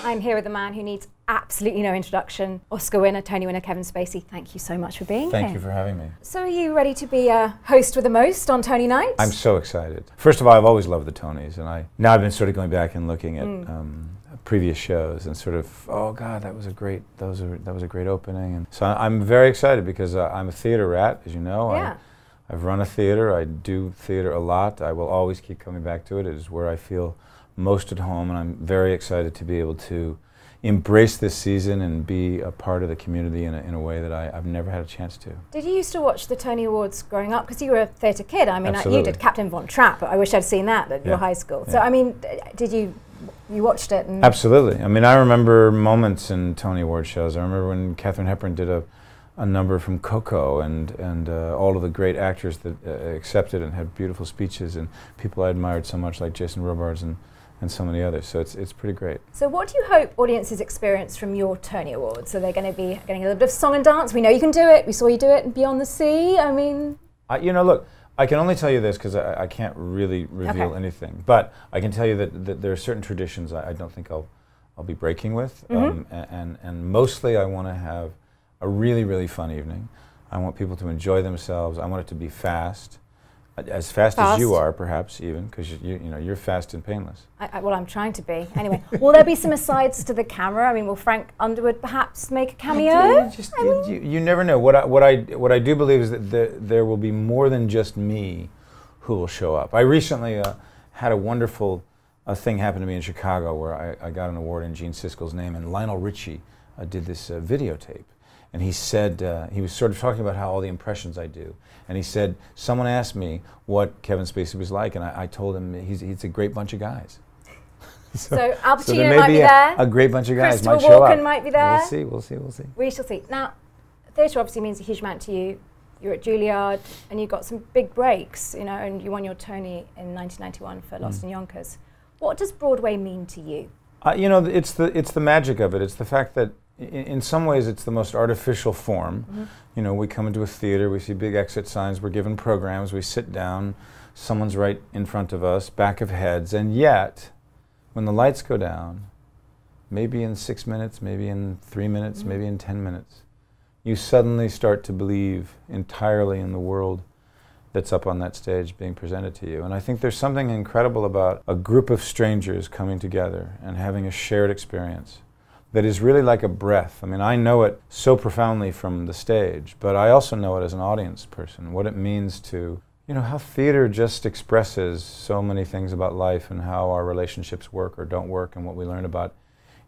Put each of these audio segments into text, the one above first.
I'm here with a man who needs absolutely no introduction. Oscar winner, Tony winner, Kevin Spacey. Thank you so much for being here. Thank you for having me. So are you ready to be a host with the most on Tony nights? I'm so excited. First of all, I've always loved the Tonys, and now I've been sort of going back and looking at previous shows and sort of, oh God, that was a great opening. And so I'm very excited because I'm a theater rat, as you know. Yeah. I've run a theater. I do theater a lot. I will always keep coming back to it. It is where I feel most at home, and I'm very excited to be able to embrace this season and be a part of the community in a way that I've never had a chance to. Did you used to watch the Tony Awards growing up? Because you were a theatre kid. I mean, Absolutely. you did Captain Von Trapp. I wish I'd seen that at your high school. So, I mean, did you watched it? And Absolutely. I mean, I remember moments in Tony Award shows. I remember when Katharine Hepburn did a number from Coco, and all of the great actors that accepted and had beautiful speeches, and people I admired so much, like Jason Robards and so many others. So it's pretty great. So what do you hope audiences experience from your Tony Awards? So they're going to be getting a little bit of song and dance. We know you can do it. We saw you do it in Beyond the Sea. I mean... you know, look, I can only tell you this because I can't really reveal anything. But I can tell you that there are certain traditions I don't think I'll be breaking with. And mostly I want to have a really, really fun evening. I want people to enjoy themselves. I want it to be fast. As fast as you are, perhaps, even, because you know, you're fast and painless. Well, I'm trying to be. Anyway, will there be some asides to the camera? I mean, will Frank Underwood perhaps make a cameo? You never know. What I do believe is that there will be more than just me who will show up. I recently had a wonderful thing happen to me in Chicago where I got an award in Gene Siskel's name, and Lionel Richie did this videotape. And he said, he was sort of talking about how all the impressions I do. And he said, someone asked me what Kevin Spacey was like, and I told him he's a great bunch of guys. so Al Pacino might be there. A great bunch of guys might show Christopher up. Walken might be there. We'll see. We shall see. Now, theatre obviously means a huge amount to you. You're at Juilliard, and you got some big breaks, you know, and you won your Tony in 1991 for Lost in Yonkers. What does Broadway mean to you? You know, it's the magic of it. It's the fact that in some ways it's the most artificial form. You know, we come into a theater, we see big exit signs, we're given programs, we sit down, someone's right in front of us, back of heads, and yet, when the lights go down, maybe in 6 minutes, maybe in 3 minutes, maybe in 10 minutes, you suddenly start to believe entirely in the world that's up on that stage being presented to you. And I think there's something incredible about a group of strangers coming together and having a shared experience that is really like a breath. I mean, I know it so profoundly from the stage, but I also know it as an audience person, what it means to, you know, how theater just expresses so many things about life and how our relationships work or don't work and what we learn about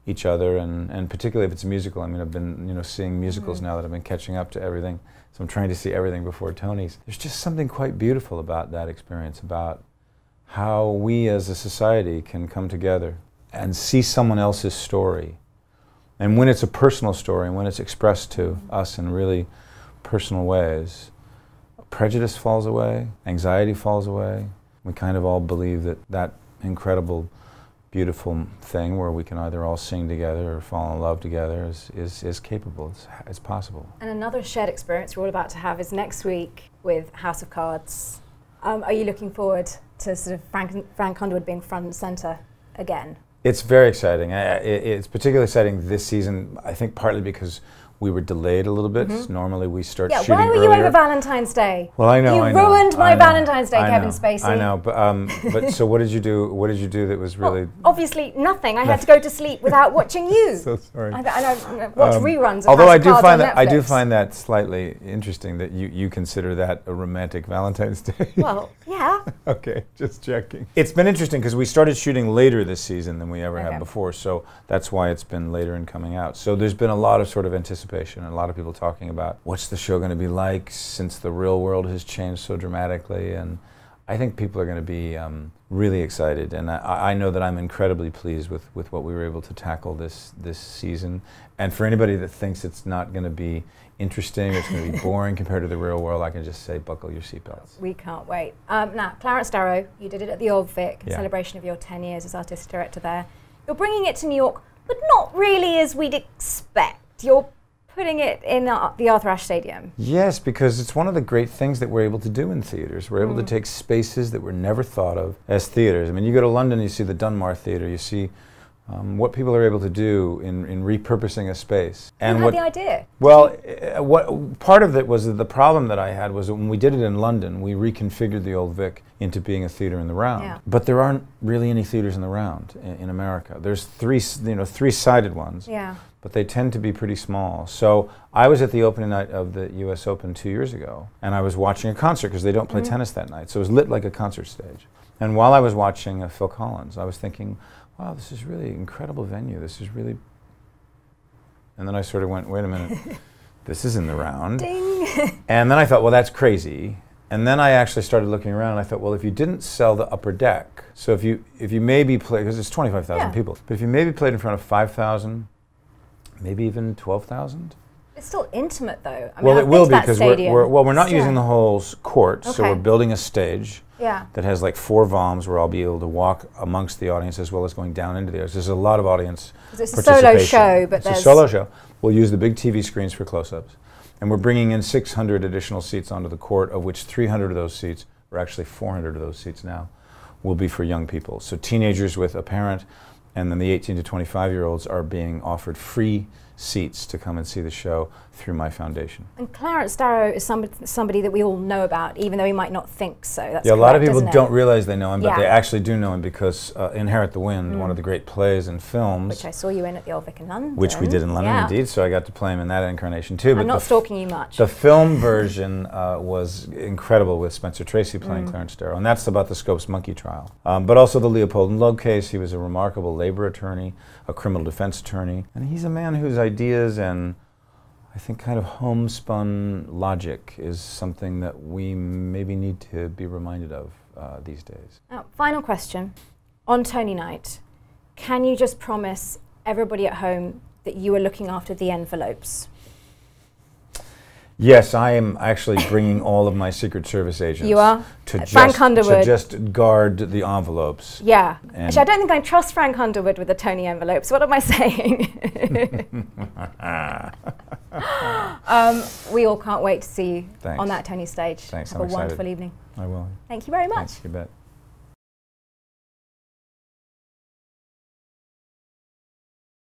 each other, and particularly if it's a musical. I mean, I've been, you know, seeing musicals now that I've been catching up to everything, so I'm trying to see everything before Tony's. There's just something quite beautiful about that experience, about how we as a society can come together and see someone else's story. And when it's a personal story, and when it's expressed to us in really personal ways, prejudice falls away, anxiety falls away. We kind of all believe that incredible, beautiful thing where we can either all sing together or fall in love together is capable, it's possible. And another shared experience we're all about to have is next week with House of Cards. Are you looking forward to sort of Frank Underwood being front and centre again? It's very exciting. It's particularly exciting this season, I think partly because we were delayed a little bit. Normally we start shooting earlier. Why were you over Valentine's Day? Well, I know. You ruined my Valentine's Day, Kevin Spacey. I know, but so what did you do? What did you do that was really? Well, obviously nothing. I had to go to sleep without watching you. So sorry. I watch reruns of although House of Cards on Netflix. I do find that slightly interesting that you consider that a romantic Valentine's Day. Well, yeah. Okay, just checking. It's been interesting because we started shooting later this season than we ever have before, so that's why it's been later in coming out. So there's been a lot of sort of anticipation and a lot of people talking about what's the show going to be like since the real world has changed so dramatically, and I think people are going to be really excited, and I know that I'm incredibly pleased with what we were able to tackle this season. And for anybody that thinks it's not going to be interesting, it's going to be boring compared to the real world, I can just say buckle your seatbelts. We can't wait. Now, Clarence Darrow, you did it at the Old Vic, in celebration of your 10 years as artistic director there. You're bringing it to New York, but not really as we'd expect. You're putting it in the Arthur Ashe Stadium. Yes, because it's one of the great things that we're able to do in theaters. We're able to take spaces that were never thought of as theaters. I mean, you go to London, you see the Dunmar Theatre, you see what people are able to do in repurposing a space. And what the idea? Well, what part of it was that the problem that I had was that when we did it in London, we reconfigured the Old Vic into being a theater in the round. Yeah. But there aren't really any theaters in the round in America. There's three-sided ones. Yeah. But they tend to be pretty small. So I was at the opening night of the US Open 2 years ago, and I was watching a concert because they don't play tennis that night. So it was lit like a concert stage. And while I was watching Phil Collins, I was thinking, wow, this is really incredible venue. This is really... And then I sort of went, wait a minute, this is in the round. Ding! And then I thought, well, that's crazy. And then I actually started looking around and I thought, well, if you didn't sell the upper deck, so if you maybe play, because it's 25,000 people, but if you maybe played in front of 5,000, maybe even 12,000. It's still intimate, though. I mean, Well, it will be because we're not Still. using the whole court, so Okay. we're building a stage Yeah. that has like 4 VOMs where I'll be able to walk amongst the audience as well as going down into the audience. There's a lot of audience It's a solo show, but it's a solo show. We'll use the big TV screens for close-ups, and we're bringing in 600 additional seats onto the court, of which 300 of those seats, or actually 400 of those seats now, will be for young people. So teenagers with a parent, and then the 18 to 25-year-olds are being offered free seats to come and see the show through my foundation. And Clarence Darrow is somebody that we all know about, even though we might not think so. That's yeah, a lot of correct, people isn't don't it? realize they know him, but Yeah. they actually do know him because Inherit the Wind, one of the great plays and films, Which I saw you in at the Old Vic in London. which we did in London, Yeah. indeed, so I got to play him in that incarnation too. I'm not stalking you much. The film version was incredible with Spencer Tracy playing Clarence Darrow, and that's about the Scopes monkey trial. But also the Leopold and Loeb case. He was a remarkable labor attorney, a criminal defense attorney, and he's a man whose ideas and I think kind of homespun logic is something that we maybe need to be reminded of these days. Now, final question. On Tony night, can you just promise everybody at home that you are looking after the envelopes? Yes, I am actually bringing all of my Secret Service agents. You are? To Frank Underwood. To just guard the envelopes. Yeah. And Actually, I don't think I trust Frank Underwood with the Tony envelopes. What am I saying? We all can't wait to see you Thanks. on that Tony stage. Thanks, Have I'm a wonderful excited. evening. I will. Thank you very much. Thanks, you bet.